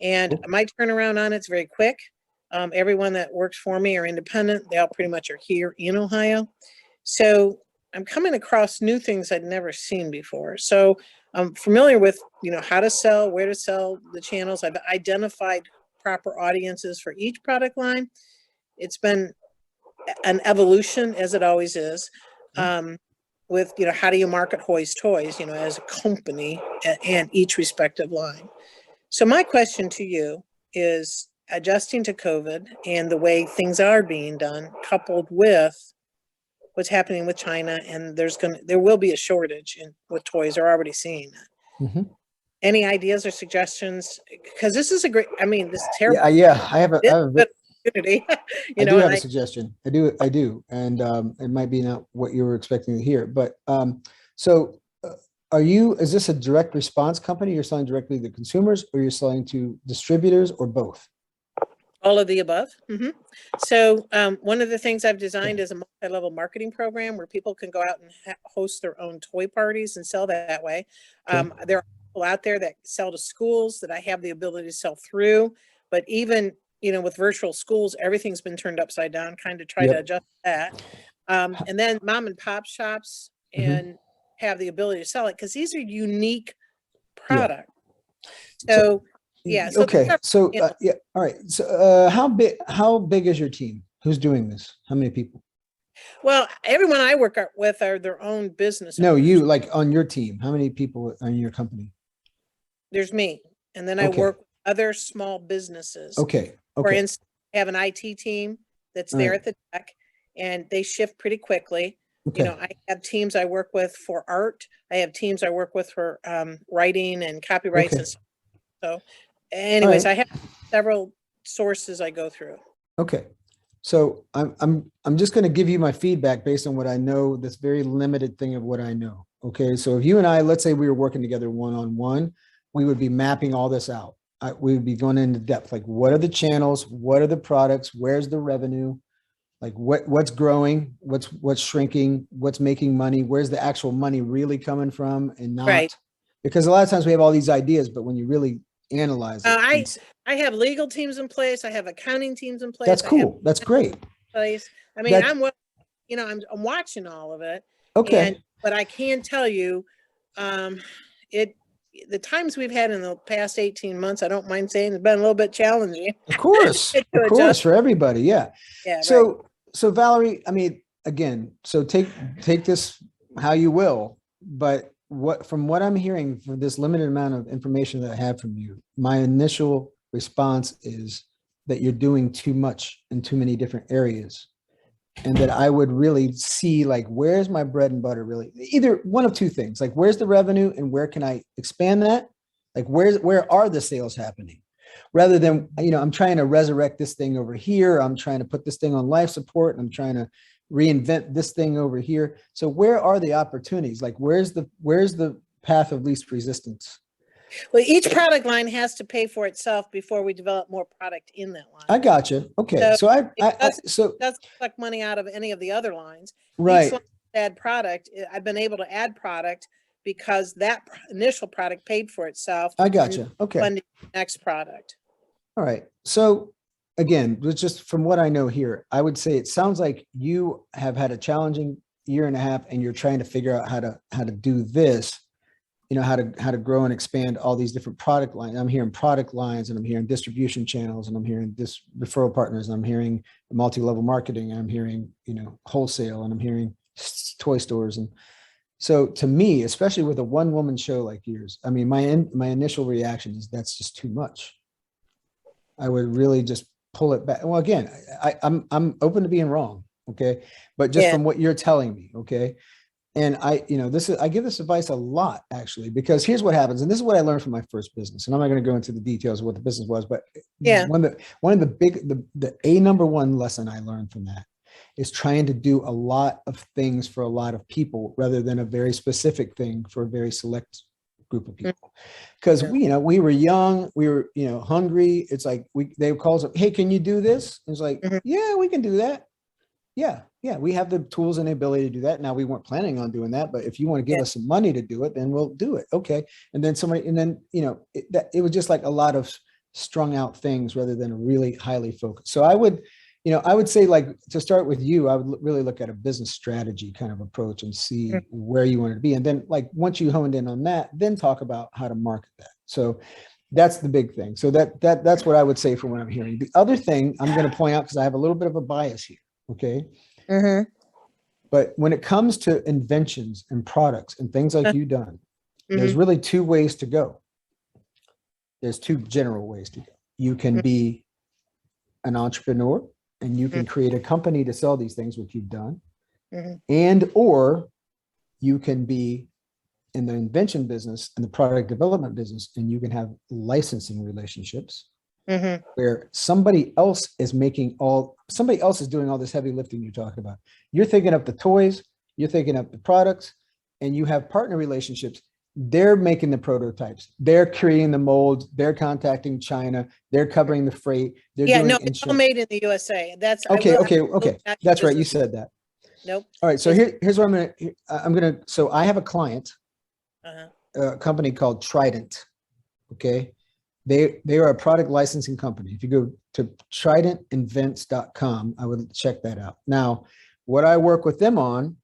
and my turnaround on it's very quick. Everyone that works for me are independent. They all pretty much are here in Ohio. So I'm coming across new things I'd never seen before. So I'm familiar with, how to sell, where to sell, the channels. I've identified proper audiences for each product line. It's been an evolution, as it always is, with, how do you market Hoy's Toys, as a company and each respective line. So my question to you is, adjusting to COVID and the way things are being done, coupled with what's happening with China, and there will be a shortage with toys. They're already seeing it. Any ideas or suggestions? Because this is this is terrible. Yeah. I have a opportunity. I do have a suggestion. I do. And it might be not what you were expecting to hear, but so is this a direct response company? You're selling directly to consumers, or you're selling to distributors, or both? All of the above. So one of the things I've designed is a multi-level marketing program where people can go out and host their own toy parties and sell that way. There are people out there that sell to schools that I have the ability to sell through, but even, with virtual schools, everything's been turned upside down, kind of try to adjust that. And then mom and pop shops and have the ability to sell it, because these are unique products. So Yeah. So Okay. So, you know, yeah. All right. So, how big is your team? Who's doing this? How many people? well, everyone I work with are their own business No, owners. you, like on your team. How many people are in your company? There's me, and then I Okay. work with other small businesses. Okay. For Okay. instance, I have an IT team that's All there right. at the deck, and they shift pretty quickly. Okay. You know, I have teams I work with for art. I have teams I work with for writing and copyrights Okay. and stuff. So anyways, right. I have several sources I go through. Okay. So I'm just going to give you my feedback based on what I know, this very limited thing of what I know. Okay. So if you and I, let's say we were working together one-on-one, we would be mapping all this out. We would be going into depth, like what are the channels, what are the products, where's the revenue, like what's growing, what's shrinking, what's making money, where's the actual money really coming from and not. Right. Because a lot of times we have all these ideas, but when you really analyze it, I have legal teams in place. I have accounting teams in place. that's cool. That's great. Place. I mean, I'm watching all of it. Okay. But I can tell you, the times we've had in the past 18 months, I don't mind saying, it's been a little bit challenging. Of course, for everybody. Yeah. Yeah. So Valerie, I mean, again, so take this how you will, but from what I'm hearing for this limited amount of information that I have from you, my initial response is that you're doing too much in too many different areas. And that I would really see, like, where's my bread and butter really? Either one of two things, like where's the revenue and where can I expand that? Like where are the sales happening? Rather than, I'm trying to resurrect this thing over here. I'm trying to put this thing on life support. And I'm trying to reinvent this thing over here. So where are the opportunities? Like where's the path of least resistance? Well, each product line has to pay for itself before we develop more product in that line. I got you. Okay. So it doesn't suck money out of any of the other lines. Right. Each line add product. I've been able to add product because that initial product paid for itself. I got you. Okay. Funding the next product. All right. So again, just from what I know here, I would say it sounds like you have had a challenging year and a half and you're trying to figure out how to do this, how to grow and expand all these different product lines. I'm hearing product lines and I'm hearing distribution channels and I'm hearing this referral partners. And I'm hearing multi-level marketing. And I'm hearing, wholesale and I'm hearing toy stores. And so to me, especially with a one-woman show like yours, I mean, my initial reaction is that's just too much. I would really just pull it back. Well, again, I'm open to being wrong. Okay. But just from what you're telling me. Okay. And I give this advice a lot actually, because here's what happens. And this is what I learned from my first business. And I'm not going to go into the details of what the business was, but one of the number one lesson I learned from that is trying to do a lot of things for a lot of people rather than a very specific thing for a very select group of people. Because we were young, we were, hungry. It's like they would call us up, hey, can you do this? It's like, yeah, we can do that. Yeah. We have the tools and the ability to do that. Now we weren't planning on doing that, but if you want to give us some money to do it, then we'll do it. Okay. And then it was just like a lot of strung out things rather than a really highly focused. So I would say, like, to start with you, I would really look at a business strategy kind of approach and see where you want to be. And then, like, once you honed in on that, then talk about how to market that. So that's the big thing. So that's what I would say from what I'm hearing. The other thing I'm going to point out, because I have a little bit of a bias here. Okay. But when it comes to inventions and products and things like you've done, there's really two ways to go. There's two general ways to go. You can be an entrepreneur and you can create a company to sell these things, which you've done. Or you can be in the invention business and the product development business, and you can have licensing relationships where somebody else is doing all this heavy lifting you're talking about. You're thinking up the toys, you're thinking up the products, and you have partner relationships. They're making the prototypes. They're creating the molds. They're contacting China. They're covering the freight. It's all made in the USA. That's okay. That's right. You said that. Nope. All right. So here's what I'm gonna. So I have a client, a company called Trident. Okay. They are a product licensing company. If you go to tridentinvents.com, I would check that out. Now, what I work with them on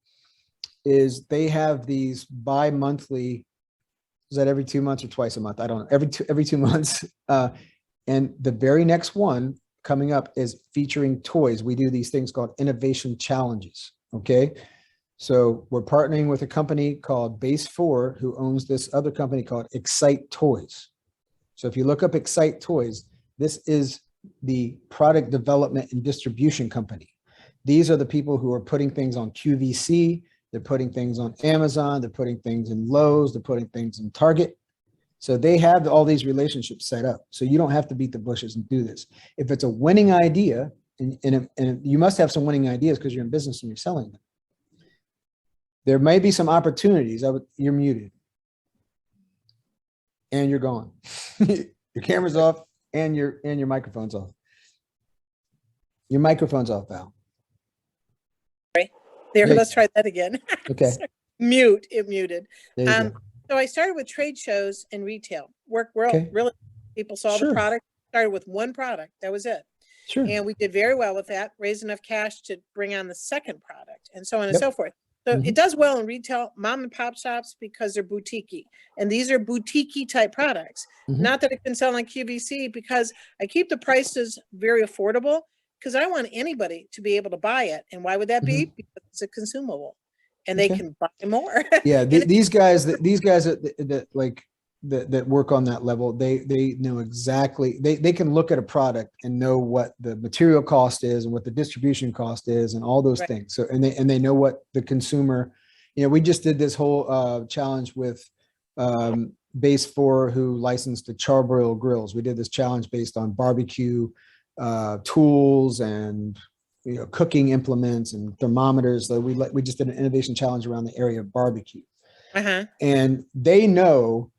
is they have these bi-monthly Is that every 2 months or twice a month? I don't know. Every 2 months. And the very next one coming up is featuring toys. We do these things called innovation challenges. Okay. So we're partnering with a company called Base 4 who owns this other company called Excite Toys. So if you look up Excite Toys, this is the product development and distribution company. These are the people who are putting things on QVC. They're putting things on Amazon. They're putting things in Lowe's. They're putting things in Target. So they have all these relationships set up. So you don't have to beat the bushes and do this. If it's a winning idea, and you must have some winning ideas because you're in business and you're selling them. There may be some opportunities. You're muted. And you're gone. Your camera's off and your microphone's off. Your microphone's off, Val. There, Yeah. let's try that again. Okay. Mute, it muted. There you go. So I started with trade shows and retail. Okay. Really, people saw Sure. the product, started with one product. That was it. Sure. And we did very well with that, raised enough cash to bring on the second product and so on and Yep. so forth. So it does well in retail, mom and pop shops, because they're boutique-y. And these are boutique-y type products. Not that it can sell on QVC, because I keep the prices very affordable because I want anybody to be able to buy it. And why would that be? Because it's a consumable and they can buy more. Yeah. These guys that work on that level, they know exactly, they can look at a product and know what the material cost is and what the distribution cost is and all those things. So, and they know what the consumer, we just did this whole challenge with Base 4 who licensed the Charbroil grills. We did this challenge based on barbecue tools and cooking implements and thermometers. So we just did an innovation challenge around the area of barbecue. And they know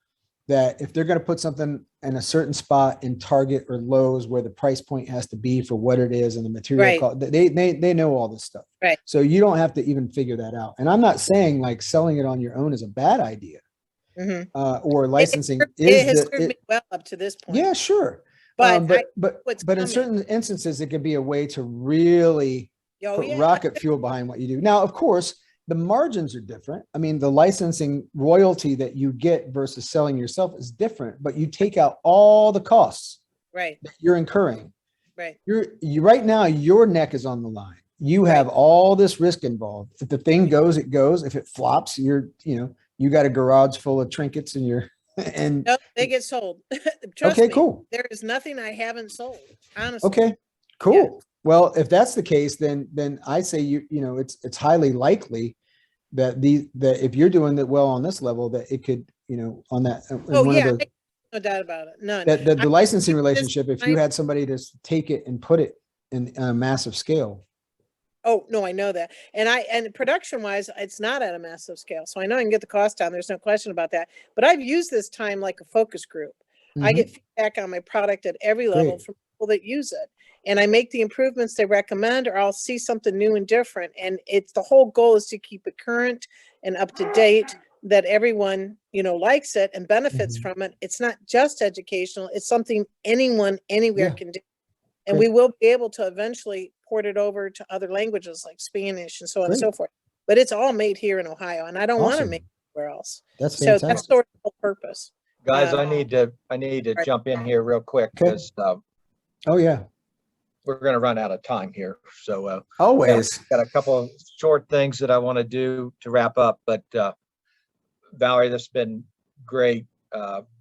that if they're going to put something in a certain spot in Target or Lowe's where the price point has to be for what it is and the material cost, they know all this stuff. So you don't have to even figure that out. And I'm not saying like selling it on your own is a bad idea. Or licensing it has served me well up to this point. Yeah, sure. But in certain instances, it could be a way to really put rocket fuel behind what you do. Now, of course, the margins are different. I mean, the licensing royalty that you get versus selling yourself is different, but you take out all the costs that you're incurring. Right now, your neck is on the line. You have all this risk involved. If the thing goes, it goes. If it flops, you got a garage full of trinkets and nope, they get sold. Trust me, cool. There is nothing I haven't sold, honestly. Okay, cool. Well, if that's the case, then I say it's highly likely that if you're doing it well on this level, that it could on that. No doubt about it. None. That the licensing relationship, if you had somebody to take it and put it in a massive scale. Oh no, I know that, and production wise, it's not at a massive scale, so I know I can get the cost down. There's no question about that. But I've used this time like a focus group. I get feedback on my product at every level from people that use it. And I make the improvements they recommend, or I'll see something new and different. And it's the whole goal is to keep it current and up to date, that everyone, likes it and benefits from it. It's not just educational. It's something anyone, anywhere can do. And we will be able to eventually port it over to other languages like Spanish and so on and so forth. But it's all made here in Ohio, and I don't want to make it anywhere else. That's fantastic. So that's sort of the purpose. Guys, I need to jump in here real quick because we're going to run out of time here. So always got a couple of short things that I want to do to wrap up. But Valerie, this has been great.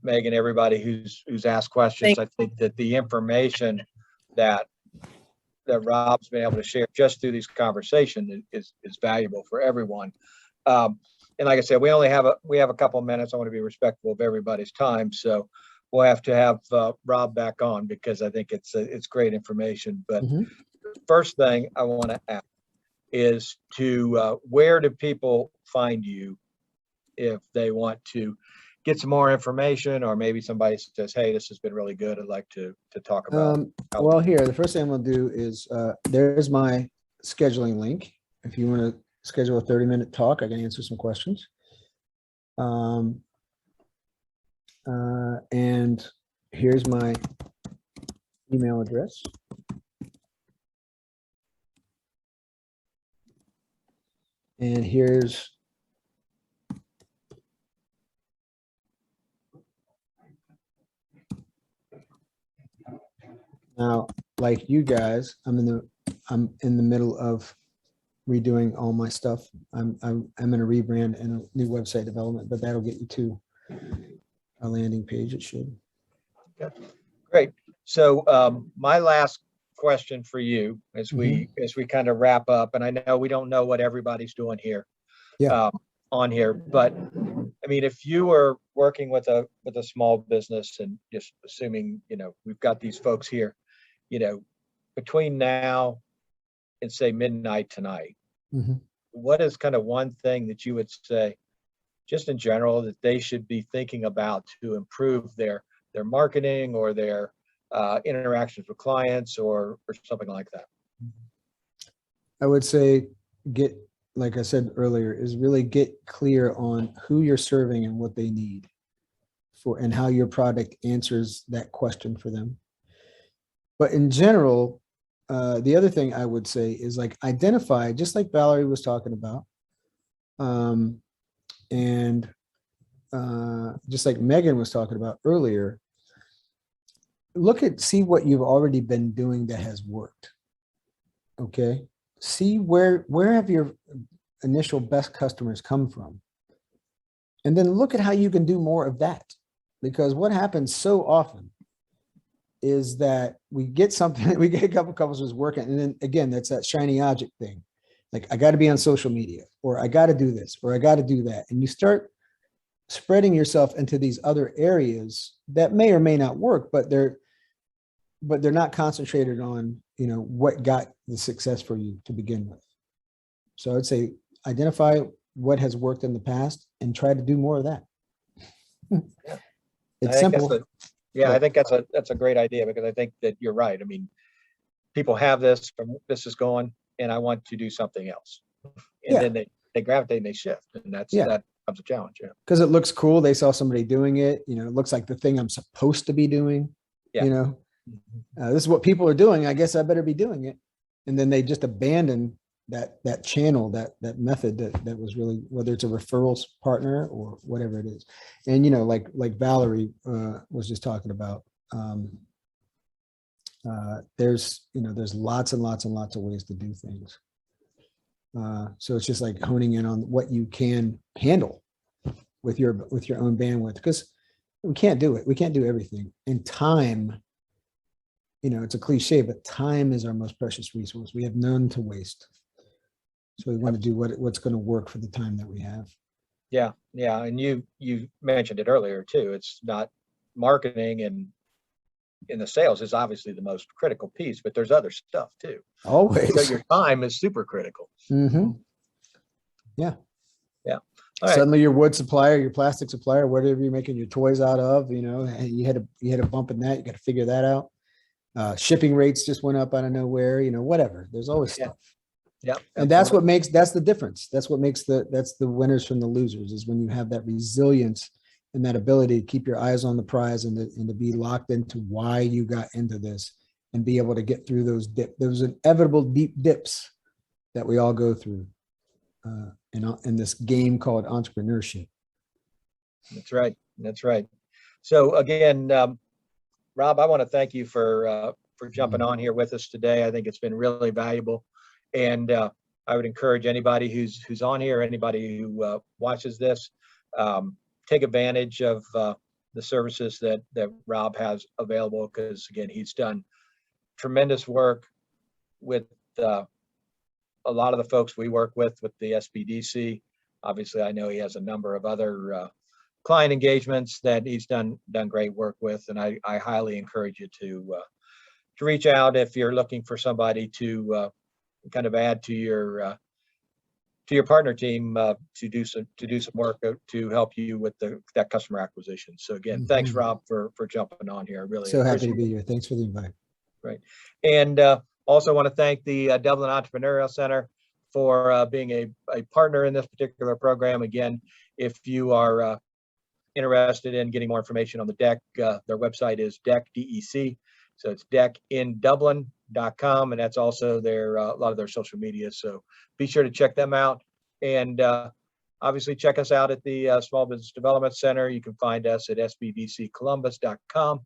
Megan, everybody who's asked questions. I think that the information that Rob's been able to share just through these conversations is valuable for everyone. And like I said, we have a couple of minutes. I want to be respectful of everybody's time, so we'll have to have Rob back on because I think it's great information. But first thing I want to ask is where do people find you if they want to get some more information, or maybe somebody says, hey, this has been really good, I'd like to talk about. Well, here, the first thing I'm going to do is there's my scheduling link. If you want to schedule a 30-minute talk, I can answer some questions. And here's my email address. And here's Now, like you guys, I'm in the middle of redoing all my stuff. I'm in a rebrand and a new website development, but that'll get you to a landing page. It should. Great. So my last question for you as we kind of wrap up, and I know we don't know what everybody's doing here. Yeah. On here, but I mean, if you were working with a small business, and just assuming, we've got these folks here, between now and say midnight tonight, what is kind of one thing that you would say, just in general, that they should be thinking about to improve their marketing or their interactions with clients or something like that? I would say like I said earlier, is really get clear on who you're serving and what they need and how your product answers that question for them. But in general, the other thing I would say is like identify, just like Valerie was talking about, and just like Megan was talking about earlier, see what you've already been doing that has worked. Okay. See where have your initial best customers come from, and then look at how you can do more of that. Because what happens so often is that we get something, we get a couple customers working, and then again, that's that shiny object thing. Like, I got to be on social media, or I got to do this, or I got to do that, and you start spreading yourself into these other areas that may or may not work, but they're not concentrated on, what got the success for you to begin with. So I'd say identify what has worked in the past and try to do more of that. Yeah. It's simple. I think that's a great idea, because I think that you're right. I mean, people have this is going, and I want to do something else. And then they gravitate and they shift. And that becomes a challenge. Yeah. Because it looks cool. They saw somebody doing it. It looks like the thing I'm supposed to be doing. Yeah. This is what people are doing. I guess I better be doing it. And then they just abandon that channel, that method that was really, whether it's a referrals partner or whatever it is. And, like Valerie was just talking about, there's lots and lots and lots of ways to do things. So it's just like honing in on what you can handle with your own bandwidth, because we can't do it. We can't do everything. And time, it's a cliche, but time is our most precious resource. We have none to waste. So we want to do what's going to work for the time that we have. Yeah. Yeah. And you mentioned it earlier too. It's not marketing and in the sales is obviously the most critical piece, but there's other stuff too. Always. So your time is super critical. Yeah. Yeah. All right. Suddenly your wood supplier, your plastic supplier, whatever you're making your toys out of, you had a bump in that. You got to figure that out. Shipping rates just went up out of nowhere, whatever. There's always stuff. Yeah. And that's the difference. That's what makes that's the winners from the losers, is when you have that resilience and that ability to keep your eyes on the prize and to be locked into why you got into this and be able to get through those inevitable deep dips that we all go through in this game called entrepreneurship. That's right. That's right. So again, Rob, I want to thank you for jumping on here with us today. I think it's been really valuable. And I would encourage anybody who's on here, anybody who watches this, take advantage of the services that Rob has available, because again, he's done tremendous work with a lot of the folks we work with the SBDC. Obviously, I know he has a number of other client engagements that he's done great work with, and I highly encourage you to reach out if you're looking for somebody to kind of add to your partner team to do some work to help you with that customer acquisition. So again, thanks, Rob, for jumping on here. I really so happy to be here. Thanks for the invite. Right, and also want to thank the Dublin Entrepreneurial Center for being a partner in this particular program. Again, if you are interested in getting more information on the deck, their website is DEC. So it's deckindublin.com, and that's also a lot of their social media. So be sure to check them out. And obviously check us out at the Small Business Development Center. You can find us at sbdccolumbus.com.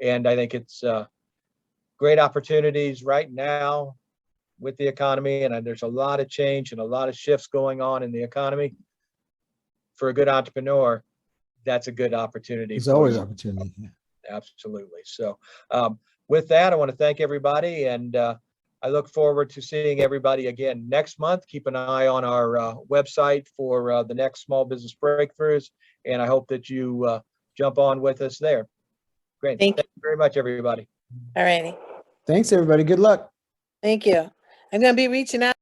And I think it's great opportunities right now with the economy, and there's a lot of change and a lot of shifts going on in the economy. For a good entrepreneur, that's a good opportunity. There's for always you. opportunity. Absolutely. So with that, I want to thank everybody, and I look forward to seeing everybody again next month. Keep an eye on our website for the next Small Business Breakthroughs, and I hope that you jump on with us there. Great. Thank Thank you very much, everybody. All righty. Thanks, everybody. Good luck. Thank you. I'm going to be reaching out.